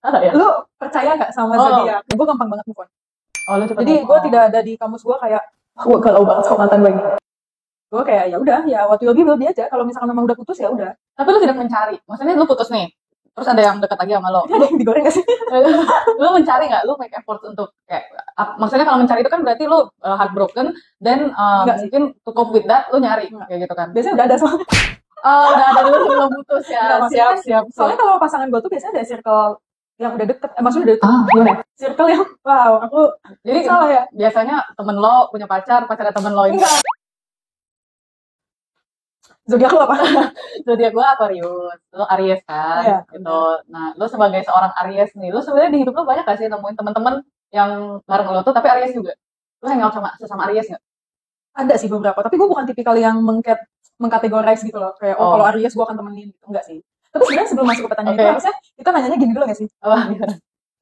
Ya. Lu percaya nggak sama zodiak? Gue gampang banget move on. Oh, lu cepet Jadi move gue on. tidak ada di kamus gue kayak gue galau banget sama mantan gue ini. Gue kayak ya udah ya what will be aja. Kalau misalkan memang udah putus ya udah. Tapi lu tidak mencari. Maksudnya lu putus nih. Terus ada yang dekat lagi sama lo. Ini ada yang digoreng gak sih? Lu mencari nggak? Lu make effort untuk kayak maksudnya kalau mencari itu kan berarti lu heartbroken dan Enggak sih. mungkin to cope with that lu nyari Enggak. kayak gitu kan. Biasanya udah ada soalnya. Udah ada dulu sebelum putus ya. Enggak, maksudnya Siap. soalnya kalau pasangan gue tuh biasanya ada circle yang udah deket, maksudnya udah deket. Gimana? Circle yang wow, aku Jadi salah ya. biasanya temen lo punya pacar temen lo ini. Enggak. Zodiak lu apa? Zodiak gue Aquarius, lo Aries kan, Iya. gitu. Nah, lo sebagai seorang Aries nih, lo sebenarnya di hidup lo banyak gak sih nemuin teman-teman yang bareng lo tuh tapi Aries juga? Lo hangout sama sesama Aries nggak? Ada sih beberapa, tapi gue bukan tipikal yang mengkategorize gitu loh. Kayak Oh. kalau Aries gue akan temenin gitu. Enggak sih. Tapi sebenarnya sebelum masuk ke pertanyaan Oke. itu harusnya kita nanyanya gini dulu gak sih?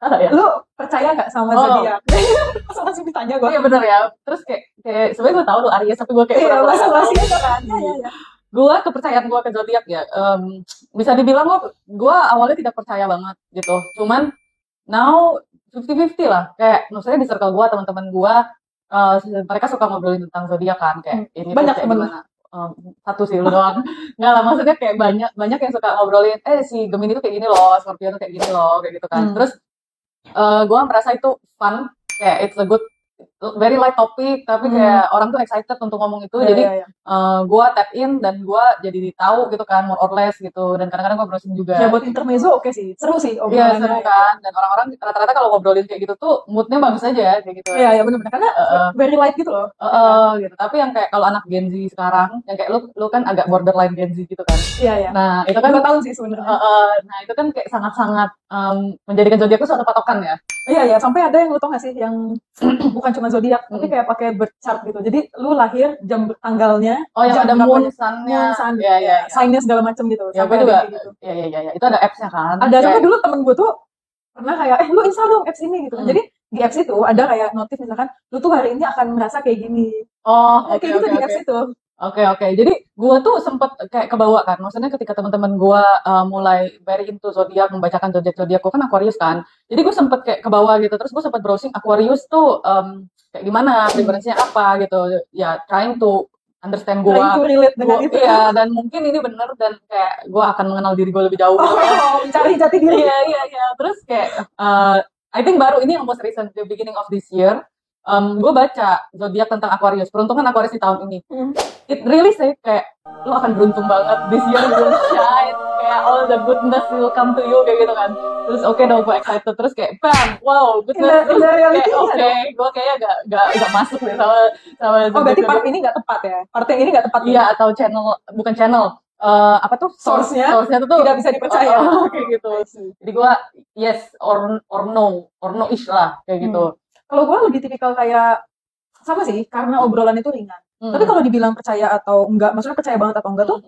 Ya. Lu percaya nggak sama Oh. zodiak? Masa langsung ditanya gue? Iya bener ya. Terus kayak sebenarnya gue tahu lo Aries tapi gue kayak Iya, pura-pura nggak basa-basi tahu. aja kan. Iya. Gue kepercayaan gue ke zodiak ya, bisa dibilang gue awalnya tidak percaya banget gitu. Cuman now 50-50 lah. Kayak maksudnya di circle gue teman-teman gue mereka suka ngobrolin tentang zodiak kan kayak ini Banyak tuh kayak temen. gimana. Satu sih lu doang. Nggak lah, maksudnya kayak banyak yang suka ngobrolin si Gemini tuh kayak gini loh, Scorpio tuh kayak gini loh, kayak gitu kan. Terus gue merasa itu fun, kayak it's a good very light topik tapi kayak orang tuh excited untuk ngomong itu. Jadi gue tap in dan gue jadi tahu gitu kan more or less gitu, dan kadang-kadang gue browsing juga. Ya buat intermezzo oke sih, seru sih Iya obrolannya. seru kan, dan orang-orang rata-rata kalau ngobrolin kayak gitu tuh moodnya bagus aja kayak gitu. Iya benar-benar karena very light gitu loh. Gitu. Tapi yang kayak kalau anak Gen Z sekarang, yang kayak lu kan agak borderline Gen Z gitu kan. Iya. Nah itu kan 2 tahun sih sebenarnya. nah itu kan kayak sangat-sangat menjadikan zodiak itu suatu patokan ya. Iya, sampai ada yang lu tau gak sih yang bukan cuma zodiak tapi kayak pakai birth chart gitu. Jadi lu lahir jam tanggalnya, Oh yang jam ada berapanya, moon sun-nya. sun, Iya. sign-nya segala macam gitu. Ya gue Sampai juga. ada kayak gitu. Iya. Itu ada apps-nya kan. Ada sampai dulu temen gue tuh pernah kayak lu install dong apps ini gitu kan. Jadi di apps itu ada kayak notif misalkan lu tuh hari ini akan merasa kayak gini. Oh, oke. Kayak gitu di apps itu. Oke. Jadi gue tuh sempet kayak kebawa kan. Maksudnya ketika teman-teman gue mulai very into zodiak, membacakan zodiak gue kan Aquarius kan. Jadi gue sempet kayak kebawa gitu. Terus gue sempet browsing Aquarius tuh kayak gimana, preferensinya apa gitu. Ya trying to understand gue. Trying to relate dengan itu. Iya, dan mungkin ini bener dan kayak gue akan mengenal diri gue lebih jauh. Mencari jati diri. Iya. Terus kayak I think baru ini yang most recent, the beginning of this year. Gue baca zodiak tentang Aquarius, peruntungan Aquarius di tahun ini. It really say kayak lo akan beruntung banget this year, you will shine, kayak all the goodness will come to you kayak gitu kan. Terus oke dong, gue excited, terus kayak bam, wow goodness. Terus kayak oke, gue kayaknya gak masuk deh sama Oh berarti part ini gak tepat ya? Part yang ini gak tepat. Iya, atau bukan channel. Apa tuh source-nya tuh tidak bisa dipercaya. Kayak gitu. Jadi gue yes or no ish lah kayak gitu. Kalau gue lebih tipikal kayak sama sih, karena obrolan itu ringan. Tapi kalau dibilang percaya atau enggak, maksudnya percaya banget atau enggak tuh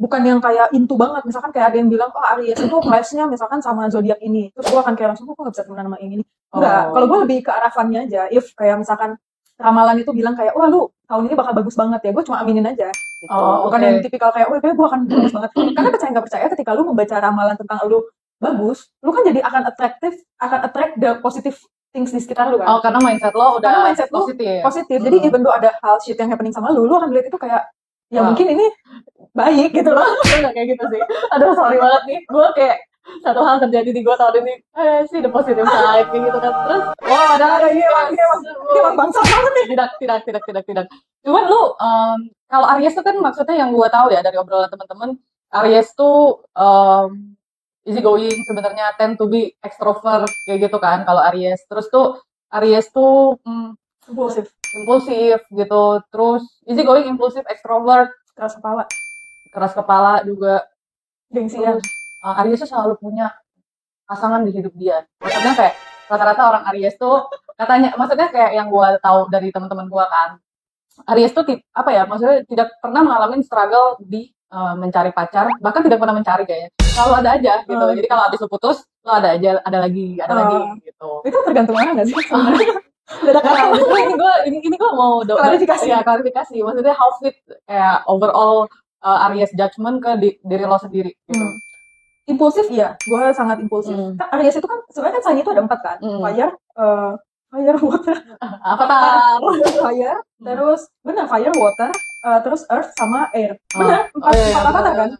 bukan yang kayak into banget. Misalkan kayak ada yang bilang, oh Aries itu clash-nya misalkan sama zodiak ini. Terus gue akan kayak langsung, kok gak bisa temenan sama yang ini. Enggak, kalau gue lebih ke arah fun-nya aja. If kayak misalkan ramalan itu bilang kayak, wah lu tahun ini bakal bagus banget ya, gue cuma aminin aja. Gitu. Bukan yang tipikal kayak, oh kayak gue akan bagus banget. Karena percaya nggak percaya ketika lu membaca ramalan tentang lu bagus, lu kan jadi akan attract the positive things di sekitar lu kan. Oh, karena mindset lo udah positif. Jadi even though ada hal shit yang happening sama lu akan lihat itu kayak ya mungkin ini baik gitu loh. Enggak kayak gitu sih. Aduh, sorry banget nih. Gue kayak satu hal terjadi di gue tahun ini, sih the positive side kayak gitu kan. Terus ada ini emang bangsa banget nih. Tidak. Cuman lu kalau Aries tuh kan maksudnya yang gue tahu ya dari obrolan teman-teman, Aries tuh easy going, sebenarnya tend to be extrovert kayak gitu kan kalau Aries. Terus tuh Aries tuh impulsif gitu. Terus easy going, impulsif, extrovert, keras kepala juga, gengsian. Aries tuh selalu punya pasangan di hidup dia. Maksudnya kayak rata-rata orang Aries tuh katanya, maksudnya kayak yang gue tahu dari teman-teman gue kan, Aries tuh apa ya, maksudnya tidak pernah mengalami struggle di mencari pacar, bahkan tidak pernah mencari kayaknya. Selalu ada aja gitu. Jadi kalau habis lu putus, lo ada lagi gitu. Itu tergantung orang nggak sih sebenarnya? Ini gue mau klarifikasi. Maksudnya how fit kayak overall Aries judgment ke diri lo sendiri gitu. impulsif iya, gue sangat impulsif. Kan Aries itu kan sebenarnya kan sign itu ada 4 kan, fire, water, Avatar. fire, terus benar fire, water, terus earth sama air. Benar, empat avatar kan.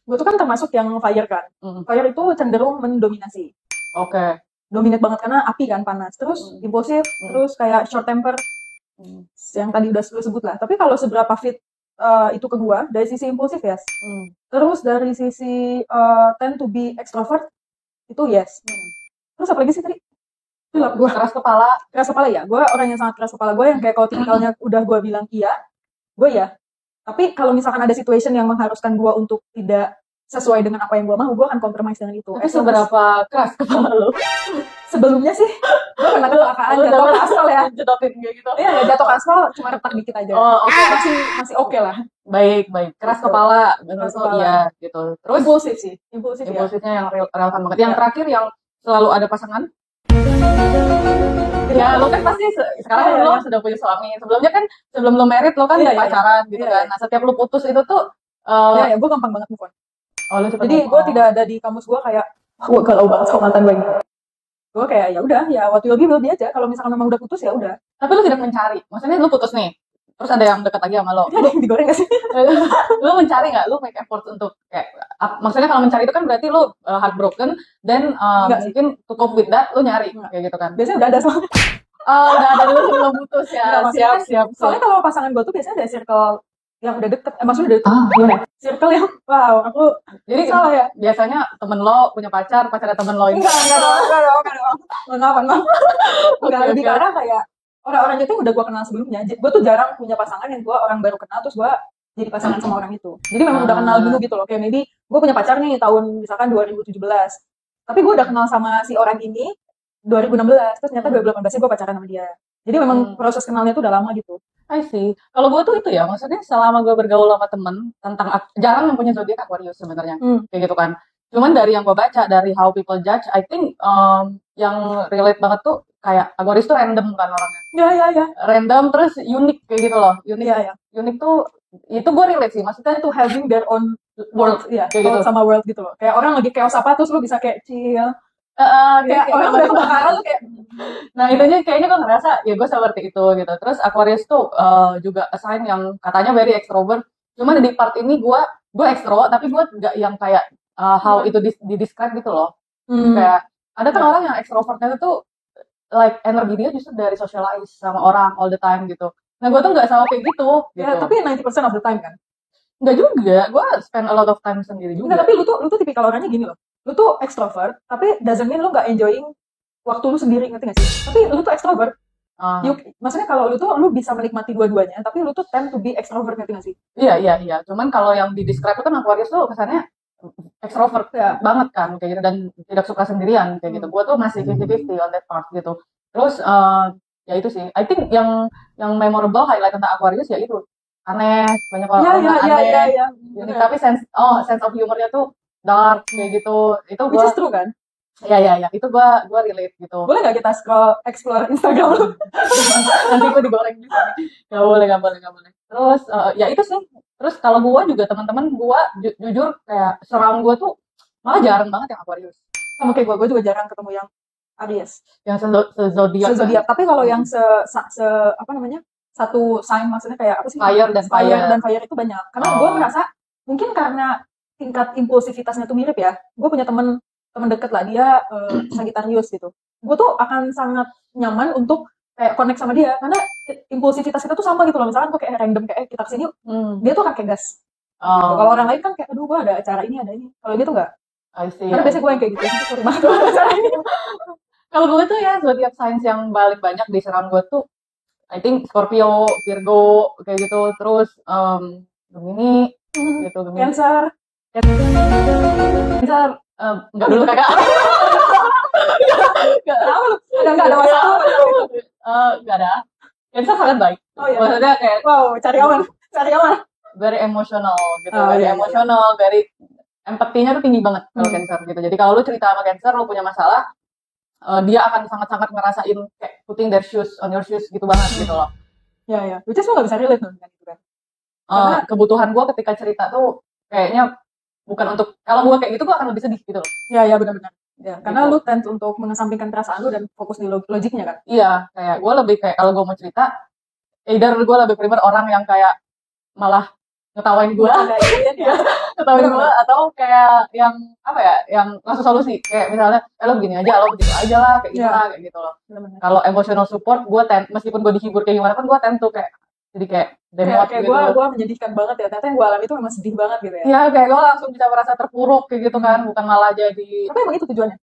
Gue tuh kan termasuk yang fire kan. Fire itu cenderung mendominasi. Oke. Dominate banget karena api kan, panas. Terus impulsif, terus kayak short temper. Yang tadi udah lu sebut lah. Tapi kalau seberapa fit itu ke gua dari sisi impulsif yes. Terus dari sisi tend to be extrovert itu yes. Terus apa lagi sih tadi? Gua keras kepala ya. Gua orang yang sangat keras kepala. Gua yang kayak kalau tipikalnya udah gua bilang iya, gua ya. Tapi kalau misalkan ada situation yang mengharuskan gua untuk tidak sesuai dengan apa yang gua mau, gua akan compromise dengan itu. Tapi seberapa keras kepala lu? Sebelumnya sih gue pernah kecelakaan jatuh ke aspal ya, jatuhin gitu. Iya, jatuh ke aspal cuma retak dikit aja. Oh, oke. Masih oke lah. Baik. Keras kepala, iya gitu. Terus impulsif sih, impulsifnya yang relevan banget. Yang terakhir yang selalu ada pasangan. Ya, lo kan pasti sekarang lo sudah punya suami. Sebelumnya kan sebelum lo married lo kan pacaran gitu kan. Nah, setiap lo putus itu tuh ya gue gampang banget move on. Jadi gue tidak ada di kamus gue kayak gue galau banget sama mantan gue. Gue kayak ya udah ya what will be aja. Kalau misalkan memang udah putus ya udah. Tapi lu tidak mencari. Maksudnya lu putus nih. Terus ada yang dekat lagi sama lo. Ada yang digoreng gak sih? Lu mencari nggak? Lu make effort untuk kayak maksudnya kalau mencari itu kan berarti lu heartbroken dan mungkin to cope with that lu nyari kayak gitu kan. Biasanya udah ada soalnya. Udah ada dulu sebelum putus ya. Siap. Soalnya kalau pasangan gue tuh biasanya ada circle yang udah deket, maksudnya udah deket. Gimana? Circle yang wow, aku jadi salah ya. Biasanya temen lo punya pacar temen lo ini. Enggak dong. Enggak lebih karena kayak orang-orang itu udah gue kenal sebelumnya. Gue tuh jarang punya pasangan yang gue orang baru kenal terus gue jadi pasangan sama orang itu. Jadi memang udah kenal dulu gitu loh. Kayak maybe gue punya pacar nih tahun misalkan 2017. Tapi gue udah kenal sama si orang ini 2016. Terus ternyata 2018 gue pacaran sama dia. Jadi memang proses kenalnya tuh udah lama gitu. I see. Kalau gue tuh itu ya, maksudnya selama gue bergaul sama temen tentang jarang yang punya zodiak Aquarius sebenarnya, kayak gitu kan. Cuman dari yang gue baca dari How People Judge, I think yang relate banget tuh kayak Aquarius tuh random kan orangnya. Ya. Random terus unik kayak gitu loh. Unik. Ya. Unik tuh itu gue relate sih. Maksudnya tuh having their own world, ya, kayak gitu. Sama world gitu loh. Kayak orang lagi chaos apa terus lu bisa kayak chill. Kayak orang udah kebakaran tuh kayak nah itunya kayaknya gue ngerasa ya gue seperti itu gitu. Terus Aquarius tuh juga sign yang katanya very extrovert, cuman di part ini gue extrovert tapi gue nggak yang kayak how itu di describe gitu loh. Kayak ada kan orang yang extrovertnya tuh like energi dia justru dari socialize sama orang all the time gitu. Nah gue tuh nggak sama kayak gitu. Ya tapi 90% of the time kan. Nggak juga, gue spend a lot of time sendiri juga. Nggak, tapi lu tuh tipikal orangnya gini loh. Lu tuh extrovert, tapi doesn't mean lu nggak enjoying waktu lu sendiri, ngerti nggak sih? Tapi lu tuh extrovert. Maksudnya kalau lu tuh lu bisa menikmati dua-duanya, tapi lu tuh tend to be extrovert, ngerti nggak sih? Iya. Cuman kalau yang di describe itu kan Aquarius tuh kesannya extrovert banget kan, kayak gitu dan tidak suka sendirian kayak gitu. Gue tuh masih 50-50 on that part gitu. Terus ya itu sih. I think yang memorable highlight tentang Aquarius ya itu aneh, banyak orang aneh. Unik, tapi sense of humornya tuh dark kayak gitu. Itu which is true kan? Iya. Itu gua relate gitu. Boleh nggak kita explore Instagram lu? Nanti gua digoreng juga. Gak boleh. Terus ya itu sih. Terus kalau gua juga teman-teman gua jujur kayak serang gua tuh malah jarang banget yang Aquarius. Sama kayak gua juga jarang ketemu yang Aries. Yang zodiak. Tapi kalau yang apa namanya? Satu sign maksudnya kayak apa sih? Fire dan fire itu banyak. Karena gue merasa mungkin karena tingkat impulsivitasnya tuh mirip ya. Gue punya temen deket lah, dia Sagittarius gitu. Gue tuh akan sangat nyaman untuk kayak connect sama dia karena impulsivitas kita tuh sama gitu loh. Misalkan gue kayak random kayak kita kesini yuk, dia tuh akan kayak gas. Gitu. Kalau orang lain kan kayak aduh gue ada acara ini ada ini. Kalau dia tuh enggak. Karena biasanya gue yang kayak gitu. Sorry banget acara ini. Kalau gue tuh ya zodiak signs yang paling banyak diserang gue tuh I think Scorpio, Virgo kayak gitu, terus Gemini gitu, Cancer enggak dulu kakak. Enggak ada masalah. Enggak ada. Cancer sangat baik. Maksudnya kayak cari aman. Very emotional gitu, emotional, very empatinya tuh tinggi banget kalau Cancer gitu. Jadi kalau lu cerita sama Cancer lu punya masalah, dia akan sangat-sangat ngerasain kayak putting their shoes on your shoes gitu banget gitu loh. Ya. Which is lo gak bisa relate dengan itu kan. Kebutuhan gue ketika cerita tuh kayaknya bukan untuk kalau gue kayak gitu gue akan lebih sedih gitu loh. Ya benar-benar. Ya, karena Gitu. lu tend untuk mengesampingkan perasaan lu dan fokus di logiknya kan. Iya, kayak gue lebih kayak kalau gue mau cerita, either gue lebih prefer orang yang kayak malah ngetawain gue, Ada ingin ya. ngetawain gue, atau kayak yang apa ya, yang ngasih solusi, kayak misalnya, lo begini aja, lo begitu aja lah, kayak gitu Iya. lah, kayak gitu loh. Benar-benar. Kalau emotional support, gue meskipun gue dihibur kayak gimana pun, gue tuh kayak jadi kayak demot Kayak gitu. gue menyedihkan banget ya. Ternyata yang gue alami itu memang sedih banget gitu ya. Iya, kayak gue langsung bisa merasa terpuruk kayak gitu kan, bukan malah jadi Tapi emang itu tujuannya.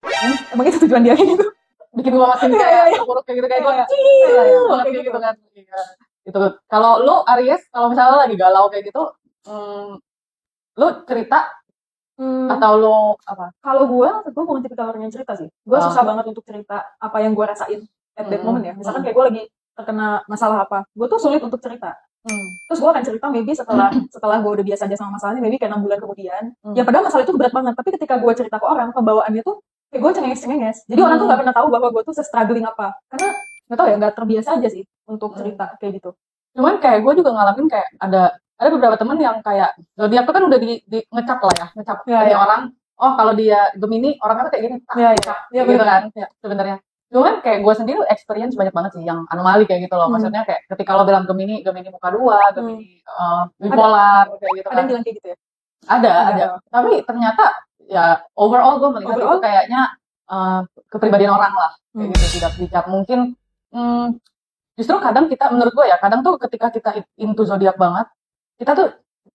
Emang itu tujuan dia kayak gitu. bikin gue makin Iya, kayak iya. terpuruk kayak gitu, kayak gue Iya, chill iya, banget kayak kayak gitu. gitu kan. Iya. Gitu. Kalau lu Aries, kalau misalnya lagi galau kayak gitu, lu cerita atau lu apa? Kalau gue bukan tipikal orang yang cerita sih. Gue Oh. susah banget untuk cerita apa yang gue rasain at that moment ya. Misalkan kayak gue lagi terkena masalah apa, gue tuh sulit untuk cerita. Terus gue akan cerita maybe setelah gue udah biasa aja sama masalahnya, maybe kayak 6 bulan kemudian. Ya padahal masalah itu berat banget, tapi ketika gue cerita ke orang, pembawaannya tuh kayak gue cengenges. Jadi orang tuh gak pernah tahu bahwa gue tuh se-struggling apa. Karena gak tau ya, gak terbiasa aja sih untuk cerita kayak gitu. Cuman kayak gue juga ngalamin kayak ada beberapa temen yang kayak zodiak tuh kan udah di ngecap lah ya, ngecap Ya, dari ya. orang. Oh kalau dia Gemini, orangnya tuh kayak gini, Iya, ngecap iya, gitu bener. kan Iya. sebenarnya. Cuman kayak gue sendiri experience banyak banget sih yang anomali kayak gitu loh. Maksudnya kayak ketika lo bilang Gemini muka dua, Gemini bipolar kayak gitu Ada kan. yang bilang kayak gitu ya? Ada. Ada. Tapi ternyata ya overall gue melihat itu kayaknya kepribadian orang lah kayak gitu, tidak dicap. Mungkin justru kadang kita, menurut gue ya, kadang tuh ketika kita into zodiak banget, kita tuh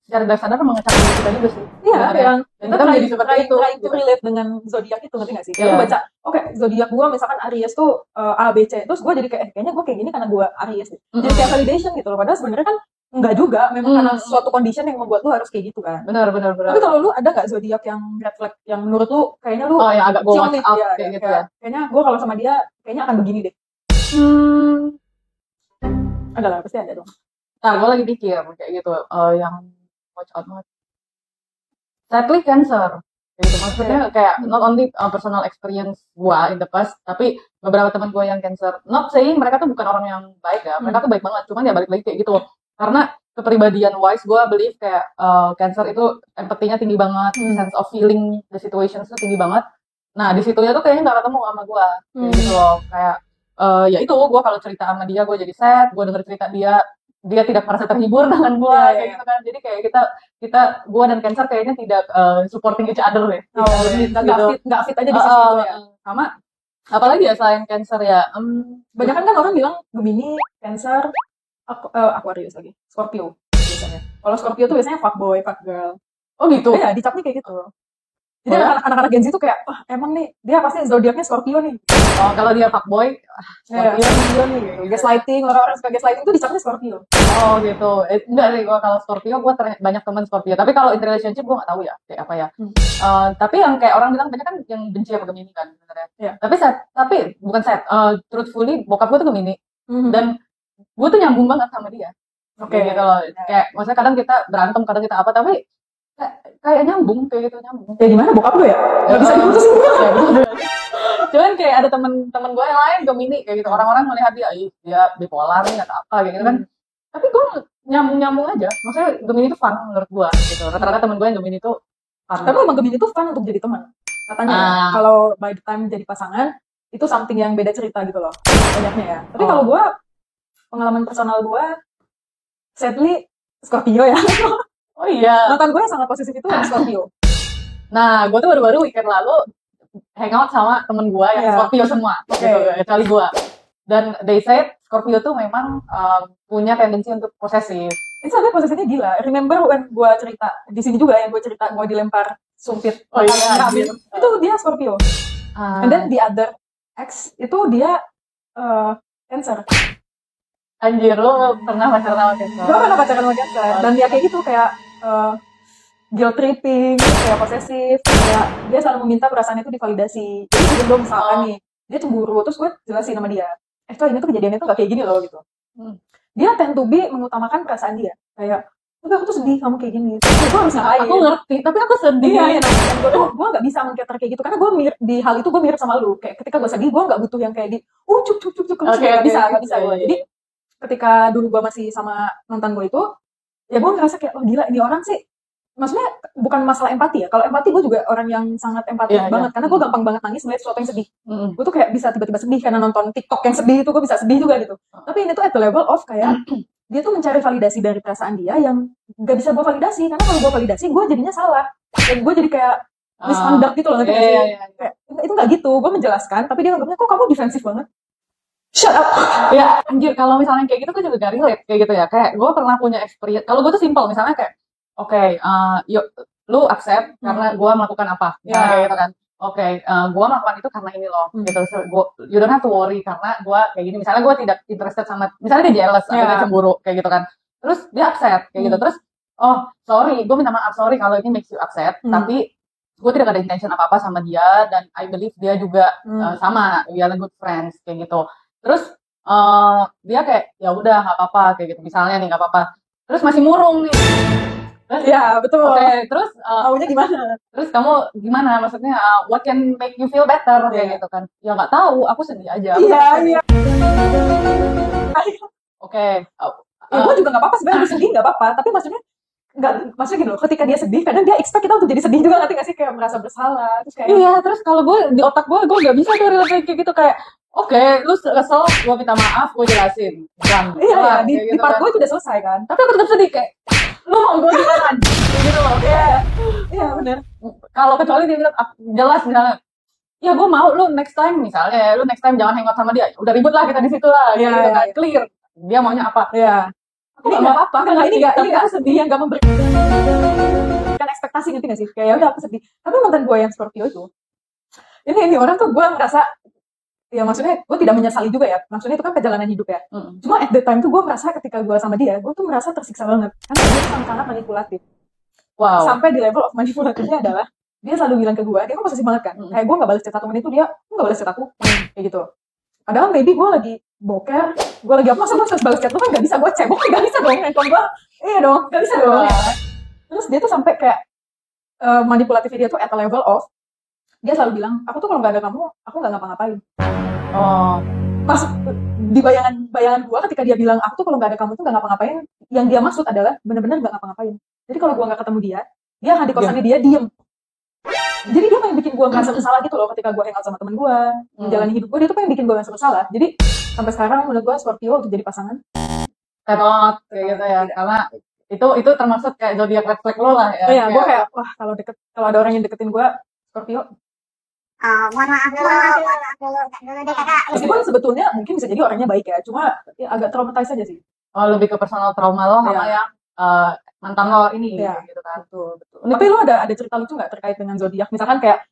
secara tidak sadar mengecap diri kita juga sih. Iya, yang Dan kita menjadi seperti itu. trying to relate dengan zodiak itu, ngerti nggak sih? Kayak Iya. lu baca, oke, zodiak gue misalkan Aries tuh A, B, C, terus gue jadi kayak, kayaknya gue kayak gini karena gue Aries. Jadi kayak validation gitu loh, padahal sebenarnya kan enggak juga, memang karena suatu condition yang membuat lu harus kayak gitu kan. Benar. Tapi kalau lu ada nggak zodiak yang red flag, yang menurut lu kayaknya lu yang agak gue watch solid, out ya, kayak gitu ya. Kayaknya gue kalau sama dia, kayaknya akan begini deh. Ada lah, pasti ada dong. Nah, gue lagi pikir kayak gitu, yang watch out banget. Sadly Cancer. Gitu. Maksudnya kayak not only personal experience gue in the past, tapi beberapa teman gue yang Cancer. Not saying mereka tuh bukan orang yang baik ya, mereka tuh baik banget. Cuman ya balik lagi kayak gitu. Karena kepribadian wise gue believe kayak Cancer itu empatinya tinggi banget, sense of feeling the situation itu tinggi banget. Nah di situnya tuh kayaknya gak ketemu sama gue, kayak gitu loh. Kayak ya itu gue kalau cerita sama dia gue jadi sad, gue denger cerita dia tidak merasa terhibur dengan gue kayak gitu kan. Jadi kayak kita gue dan Cancer kayaknya tidak supporting each other deh. Nggak fit aja di sisi itu ya. Sama apalagi ya selain Cancer ya. Banyak kan orang bilang Gemini, Cancer, Aquarius lagi, Scorpio biasanya. Kalau Scorpio tuh biasanya fuckboy, fuckgirl. Oh gitu. Iya, dicapnya kayak gitu. Jadi anak-anak Gen Z tuh kayak, wah emang nih dia pasti zodiaknya Scorpio nih. Oh kalau dia fuckboy, Scorpio nih gitu. Gaslighting, orang-orang suka gaslighting tuh dicapnya Scorpio. Oh gitu. Enggak sih, kalau Scorpio gue banyak teman Scorpio. Tapi kalau in relationship gue nggak tahu ya kayak apa ya. Tapi yang kayak orang bilang banyak kan yang benci sama Gemini kan sebenarnya. Yeah. Tapi bukan sad. Truthfully bokap gue tuh Gemini dan gue tuh nyambung banget sama dia. Oke. Gitu loh. Kayak maksudnya kadang kita berantem, kadang kita apa, tapi kayak nyambung kayak gitu nyambung. Ya gimana bokap lu ya? Gak bisa diputusin. Ya, cuman kayak ada teman gue yang lain Gemini kayak gitu, orang-orang melihat dia bipolar nih atau apa kayak gitu kan. Tapi gue nyambung aja. Maksudnya Gemini itu fun menurut gue gitu. Rata-rata temen gue yang Gemini itu fun. Tapi emang Gemini itu fun untuk jadi teman. Katanya kalau by the time jadi pasangan itu something yang beda cerita gitu loh. Banyaknya ya. Tapi kalau gue, pengalaman personal gue, sadly Scorpio ya. Oh iya. Mantan gue yang sangat posesif itu Scorpio. Nah, gue tuh baru-baru weekend lalu hangout sama temen gue yang Scorpio semua, gitu, kecuali gue. Dan they said Scorpio tuh memang punya tendensi untuk posesif. Itu sampai posesifnya gila. Remember when gue cerita di sini juga yang gue cerita gue dilempar sumpit. Oh iya. Itu dia Scorpio. And then the other ex itu dia Cancer. Anjir, lo pernah pacaran sama Cancer? Gue pernah pacaran sama Cancer. Dan dia kayak gitu kayak guilt tripping, kayak posesif, kayak dia selalu meminta perasaan itu divalidasi. Jadi sebelum misalkan nih, dia cemburu, terus gue jelasin sama dia, coy ini tuh kejadiannya tuh gak kayak gini loh gitu. Dia tend to be mengutamakan perasaan dia, kayak, tapi aku tuh sedih kamu kayak gini. Gue harus ngapain? Aku ngerti, tapi aku sedih. Iya, gue gak bisa mengcater kayak gitu, karena gue mirip di hal itu gue mirip sama lu. Kayak ketika gue sedih, gue gak butuh yang kayak di, cuk, gak bisa gue. Jadi ketika dulu gue masih sama mantan gue itu, ya gue ngerasa kayak, oh gila ini orang sih maksudnya bukan masalah empati ya. Kalau empati gue juga orang yang sangat empati banget, karena gue gampang banget nangis melihat sesuatu yang sedih. Gue tuh kayak bisa tiba-tiba sedih karena nonton TikTok yang sedih itu, gue bisa sedih juga gitu. Tapi ini tuh at the level of kayak dia tuh mencari validasi dari perasaan dia yang gak bisa gue validasi, karena kalau gue validasi gue jadinya salah dan gue jadi kayak misconduct gitu loh, ngerti gak sih? Kayak, itu gak gitu, gue menjelaskan tapi dia nganggapnya kok kamu defensif banget. Shut up. Ya anjir, kalau misalnya kayak gitu kan juga gak relate kayak gitu ya. Kayak gue pernah punya experience, kalau gue tuh simple, misalnya kayak oke, yuk lu accept karena gue melakukan apa, kayak gitu kan. Oke, gue melakukan itu karena ini loh, gitu. So, you don't have to worry karena gue kayak gini. Misalnya gue tidak interested sama, misalnya dia jealous atau dia cemburu kayak gitu kan. Terus dia upset kayak gitu. Terus, oh sorry, gue minta maaf, sorry kalau ini makes you upset. Tapi gue tidak ada intention apa-apa sama dia dan I believe dia juga sama, we are good friends kayak gitu. Terus dia kayak ya udah nggak apa-apa kayak gitu. Misalnya nih nggak apa-apa. Terus masih murung nih. Terus, ya betul. Oke, terus maunya gimana? Terus kamu gimana? Maksudnya what can make you feel better kayak gitu kan? Ya nggak tahu, aku sedih aja. Iya. Oke. Ya gue juga nggak apa-apa sebenarnya sedih nggak apa-apa. Tapi maksudnya gini loh. Ketika dia sedih, kadang dia expect kita untuk jadi sedih juga, nanti nggak sih, kayak merasa bersalah. Terus kayak iya. Terus kalau gue di otak gue nggak bisa tuh relate kayak gitu kayak. Oke, lu kesel, gue minta maaf, gue jelasin. Iya, di part gue itu udah selesai kan. Tapi aku tetap sedih kayak, lu mau gue gimana? Gitu loh. Iya benar. Kalau kecuali dia bilang jelas misalnya, ya gue mau lu next time misalnya, lu next time jangan hangout sama dia. Udah ribut lah kita di situ lah, gitu kan. Clear. Dia maunya apa? Iya. Ini nggak apa-apa. Ini nggak sedih, yang nggak memberikan ekspektasi, ngerti nggak sih? Kayak udah aku sedih. Tapi mantan gue yang Scorpio itu, ini orang tuh gue ngerasa, ya maksudnya gue tidak menyesali juga ya, maksudnya itu kan perjalanan hidup ya. Cuma at the time tuh gue merasa ketika gue sama dia, gue tuh merasa tersiksa banget karena dia sangat manipulatif. Wow. Sampai di level of manipulatifnya adalah dia selalu bilang ke gue, dia kan posesif banget kan, kayak gue nggak balas chat 1 menit itu dia nggak balas chat aku, kayak gitu. Padahal maybe gue lagi boker, gue lagi apa, masa gue harus balas chat lu kan nggak bisa, gue cebok nggak bisa dong, handphone gue, iya dong, nggak bisa dong. Terus dia tuh sampai kayak manipulatifnya dia tuh at a level of dia selalu bilang, aku tuh kalau nggak ada kamu, aku nggak ngapa-ngapain. Pas di bayangan gue ketika dia bilang aku tuh kalau nggak ada kamu tuh nggak ngapa-ngapain, yang dia maksud adalah benar-benar nggak ngapa-ngapain. Jadi kalau gue nggak ketemu dia akan di kosannya dia diem. Jadi dia pengen bikin gue ngerasa bersalah gitu loh ketika gue hangout sama temen gue, menjalani hidup gue, dia tuh pengen bikin gue ngerasa bersalah. Jadi sampai sekarang menurut gue Scorpio untuk jadi pasangan kayak gitu ya, karena itu termasuk kayak zodiak red flag lo lah ya. Iya, gue kayak wah kalau ada orang yang deketin gue Scorpio. Mohon maaf dulu deh kakak. Meskipun sebetulnya mungkin bisa jadi orangnya baik ya, cuma ya agak traumatized aja sih. Lebih ke personal trauma lo sama yang mantan lo ini gitu kan. Betul. Tapi lo ada cerita lucu nggak terkait dengan zodiak? Misalkan kayak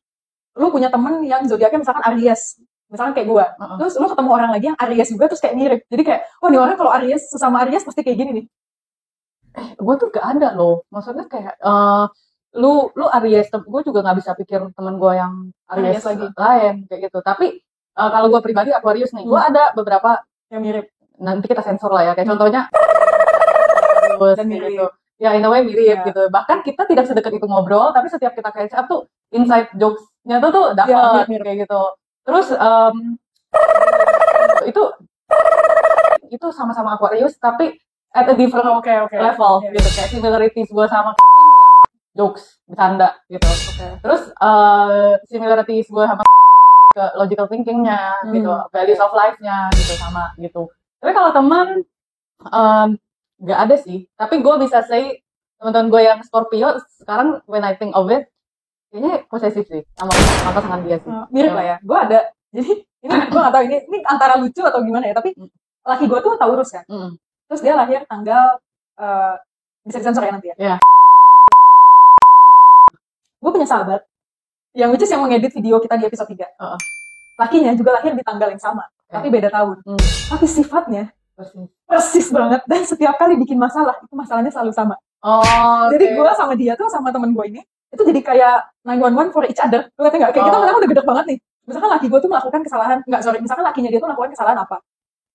lo punya temen yang zodiaknya misalkan Aries, misalkan kayak gue, terus lo ketemu orang lagi yang Aries juga terus kayak mirip, jadi kayak wah nih orang kalau Aries sesama Aries pasti kayak gini nih. Gue tuh gak ada loh, maksudnya kayak lu Aries, gue juga nggak bisa pikir temen gue yang Aries lagi lain kayak gitu. Tapi kalau gue pribadi Aquarius nih, gue ada beberapa yang mirip. Nanti kita sensor lah ya, kayak contohnya dan mirip gitu. Ya in a way mirip gitu. Bahkan kita tidak sedekat itu ngobrol, tapi setiap kita catch up tuh inside jokes-nya tuh dapat kayak gitu. Terus itu sama-sama Aquarius tapi at a different level gitu, kayak similarities gue sama jokes, bercanda gitu. Terus similarities gue sama ke logical thinking-nya gitu, values of life-nya gitu sama gitu. Tapi kalau teman nggak ada sih. Tapi gue bisa say teman-teman gue yang Scorpio sekarang when I think of it kayaknya posesif sih sama pasangan dia sih. Mirip lah ya. Gue ada. Jadi ini gue nggak tahu ini antara lucu atau gimana ya. Tapi laki gue tuh Taurus kan. Terus dia lahir tanggal bisa disensor ya nanti ya. Yeah. Gue punya sahabat yang which is yang mengedit video kita di episode 3. Lakinya juga lahir di tanggal yang sama, tapi beda tahun. Tapi sifatnya persis banget, dan setiap kali bikin masalah, itu masalahnya selalu sama. Jadi gue sama dia tuh, sama temen gue ini, itu jadi kayak 911 for each other. Lu ngerti gak? Kayak kita kadang udah gede banget nih. Misalkan laki gue tuh melakukan kesalahan, misalkan lakinya dia tuh melakukan kesalahan apa,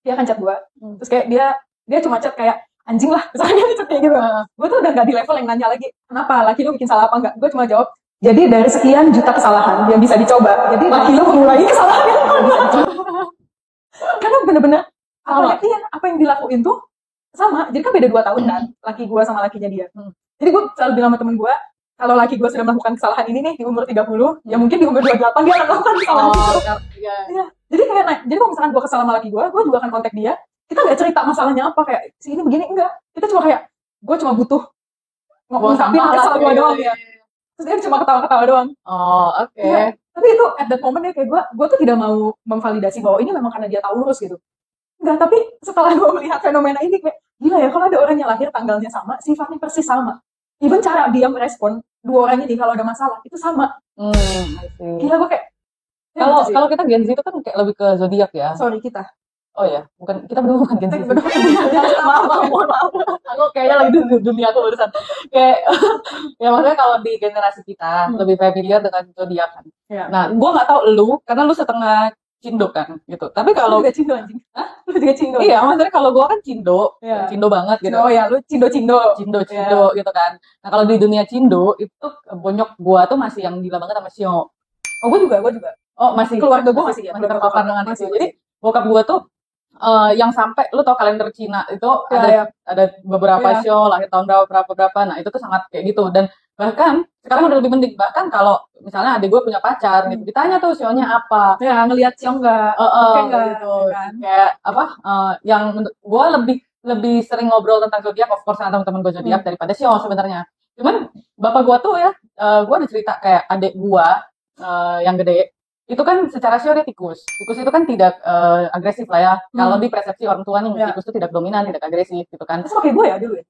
dia akan chat gue. Terus kayak dia cuma chat kayak anjing lah, misalnya dia chat kayak gitu. Gue tuh udah gak di level yang nanya lagi, kenapa laki lu bikin salah apa enggak. Gue cuma jawab, jadi dari sekian juta kesalahan yang bisa dicoba, jadi laki lu mengulangi kesalahan yang bisa dicoba. Karena bener-bener apa yang dilakuin tuh sama. Jadi kan beda 2 tahun kan, laki gue sama lakinya dia. Jadi gue selalu bilang sama temen gue, kalau laki gue sudah melakukan kesalahan ini nih di umur 30, ya mungkin di umur 28 dia akan melakukan kesalahan itu. Iya. Iya. Jadi kayak, jadi kalau misalkan gue kesal sama laki gue juga akan kontak dia. Kita nggak cerita masalahnya apa, kayak si ini begini, enggak. Kita cuma kayak, gue cuma butuh ngungkapin kesal gue doang ya. Terus dia cuma ketawa-ketawa doang. Oh, oke. Iya. Tapi itu at that moment ya kayak gue tuh tidak mau memvalidasi bahwa ini memang karena dia Taurus gitu. Enggak, tapi setelah gue melihat fenomena ini kayak, gila ya kalau ada orang yang lahir tanggalnya sama, sifatnya persis sama. Even cara dia merespon dua orang ini kalau ada masalah itu sama. I see. Gila gue kayak. Kalau kita Gen Z itu kan kayak lebih ke zodiak ya. Sorry kita. Oh ya, kita berdua bukan Gen Z. Maaf, mohon maaf. Aku kayaknya lagi di dunia aku barusan. Kayak ya maksudnya kalau di generasi kita lebih familiar dengan zodiak kan. Iya. Nah, gua nggak tahu lu karena lu setengah Cindo kan gitu. Tapi kalau Lu juga Cindo anjing. Hah? Lu juga Cindo. iya, maksudnya kalau gua kan Cindo, Iya. Cindo banget gitu. Oh ya, lu Cindo. Cindo gitu kan. Nah, kalau di dunia Cindo itu bonyok gua tuh masih yang gila banget sama Sio. Oh, gue juga. Oh, masih Keluarga gua masih terpapar dengan masih. itu. Jadi bokap gua tuh yang sampai lu tau kalender Cina itu ada beberapa show lahir tahun berapa. Nah, itu tuh sangat kayak gitu. Dan bahkan sekarang udah lebih penting, bahkan kalau misalnya adik gue punya pacar gitu, ditanya tuh show-nya apa. Ya, ngelihat Sio enggak. Enggak Gitu. kan. Kayak apa yang gue lebih sering ngobrol tentang zodiak of course sama teman-teman gue zodiak daripada show sebenarnya. Cuman bapak gue tuh ya gue ada cerita kayak adik gue yang gede itu kan secara sio dia tikus. Tikus itu kan tidak agresif lah ya. Kalau di persepsi orang tua nih, tikus itu tidak dominan, tidak agresif gitu kan. Terus pakai gue ya dulu ya?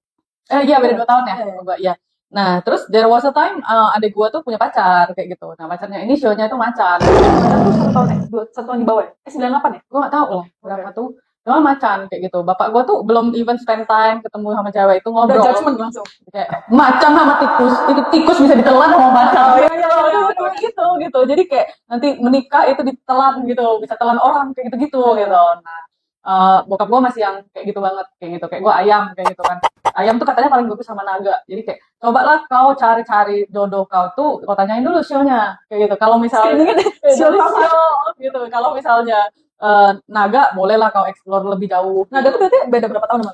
Iya, beda 2 tahun ya. Iya. Nah, terus there was a time adik gue tuh punya pacar kayak gitu. Nah, pacarnya ini sionya itu macan. Macan tuh 1 tahun ya? 1 tahun di bawah ya? 98 ya? Gue gak tahu lah berapa tuh. Cuma macan kayak gitu. Bapak gue tuh belum even spend time ketemu sama cewek itu ngobrol. Udah judgment langsung. Kayak macan sama tikus. Itu tikus bisa ditelan sama macan. Gitu. Jadi kayak nanti menikah itu ditelan gitu. Bisa telan orang kayak gitu. Nah, bokap gue masih yang kayak gitu banget. Kayak gitu. Kayak gue ayam kayak gitu kan. Ayam tuh katanya paling bagus sama naga. Jadi kayak cobalah kau cari-cari jodoh kau tuh. Kau tanyain dulu sionya. Kayak gitu. Kalau misalnya sio gitu. Kalau misalnya naga bolehlah kau explore lebih jauh. Naga tuh berarti beda berapa tahun sama?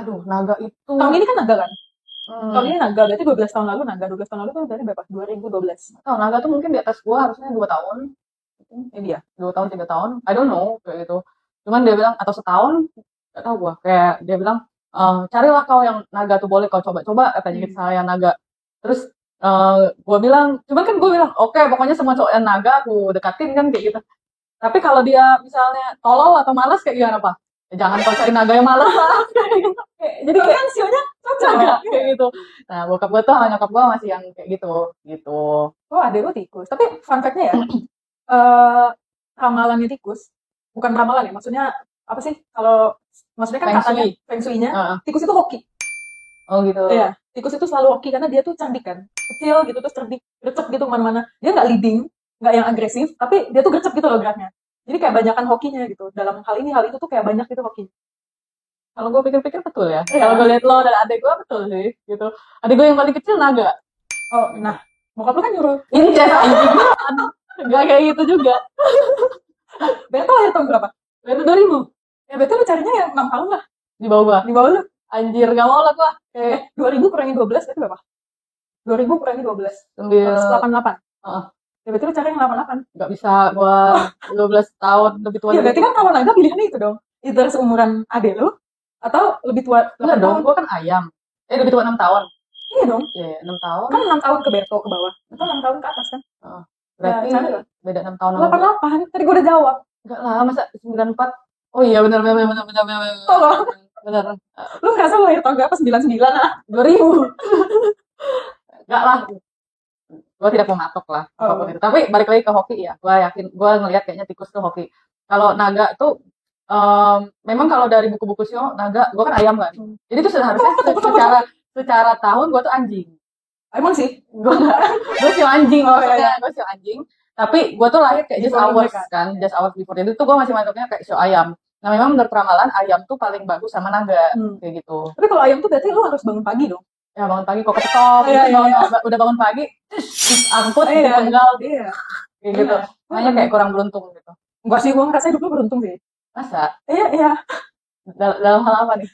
Aduh, naga itu. Tahun ini kan naga kan? Tahun ini naga, berarti 12 tahun lalu naga. 12 tahun lalu tuh berarti berapa? 2012. Oh, naga tuh mungkin di atas gua harusnya 2 tahun. Ini dia. 2 tahun, 3 tahun. I don't know, kayak gitu. Cuman dia bilang, atau setahun, gak tau gua. Kayak dia bilang, carilah kau yang naga tuh boleh kau coba-coba, katanya gitu saya yang naga. Terus gua bilang, cuman kan gua bilang, oke, pokoknya semua cowok yang naga aku dekatin kan kayak gitu. Tapi kalau dia misalnya tolol atau malas kayak gimana Pak? Ya, jangan kau cari naga yang malas lah. Jadi kayak sionya cocok kayak gitu. Nah, bokap gue tuh sama nyokap gue masih yang kayak gitu. Oh, adek lu tikus. Tapi fun fact-nya ya, ramalannya tikus, bukan ramalan ya, maksudnya apa sih? Kalau maksudnya kan katanya feng shui-nya, tikus itu hoki. Oh gitu. Iya, tikus itu selalu hoki karena dia tuh cerdik kan, kecil gitu terus cerdik, gercep gitu kemana-mana. Dia nggak leading, nggak yang agresif, tapi dia tuh gercep gitu loh geraknya. Jadi kayak banyakan hokinya gitu. Dalam hal itu tuh kayak banyak gitu hoki. Kalau gue pikir-pikir betul ya. Kalau gue lihat lo dan adek gue betul sih gitu. Adek gue yang paling kecil naga. Oh, nah, bokap lu kan nyuruh incest anjing. Gak kayak gitu juga. Beto lahir tahun berapa? Beto 2000. Ya Beto lu carinya yang 6 tahun lah. Di bawah lu. Anjir, gak mau lah gue. 2000 kurangi 12 berarti berapa? 2000 kurangi 12. 88. Ya berarti lu cari yang 88. Gak bisa, gue 12 tahun lebih tua. Ya berarti kan kalau naga pilihannya itu dong. Either seumuran adek lu, atau lebih tua 8 enggak dong, tahun. gue kan ayam. Lebih tua 6 tahun. Iya dong. Iya, 6 tahun. Kan 6 tahun ke Beto ke bawah. Atau 6 tahun ke atas kan? Berarti ya, beda 6 tahun. 88, tadi gue udah jawab. Enggak lah, masa 94. Oh iya, benar. Tolong. Benar. Lu ngerasa lu lahir tahun berapa? 99 lah. 2000. Enggak lah. Gue tidak mematok lah apapun itu. Tapi balik lagi ke hoki ya. Gue yakin, gue ngelihat kayaknya tikus tuh hoki. Kalau naga tuh memang kalau dari buku-buku sio naga, gue kan ayam kan. Jadi itu seharusnya secara tahun gue tuh anjing. Emang sih? Gue sio anjing maksudnya. Gue sio anjing. Tapi gue tuh lahir kayak just hours before itu tuh gue masih masuknya kayak sio ayam. Nah memang menurut ramalan ayam tuh paling bagus sama naga kayak gitu. Tapi kalau ayam tuh berarti lu harus bangun pagi dong. Ya bangun pagi kok ketok, udah bangun pagi, angkut, penggal, kayak gitu. Makanya kayak kurang beruntung gitu. Enggak sih, gue ngerasa hidup lu beruntung sih. Masa? Iya. Dalam hal apa nih?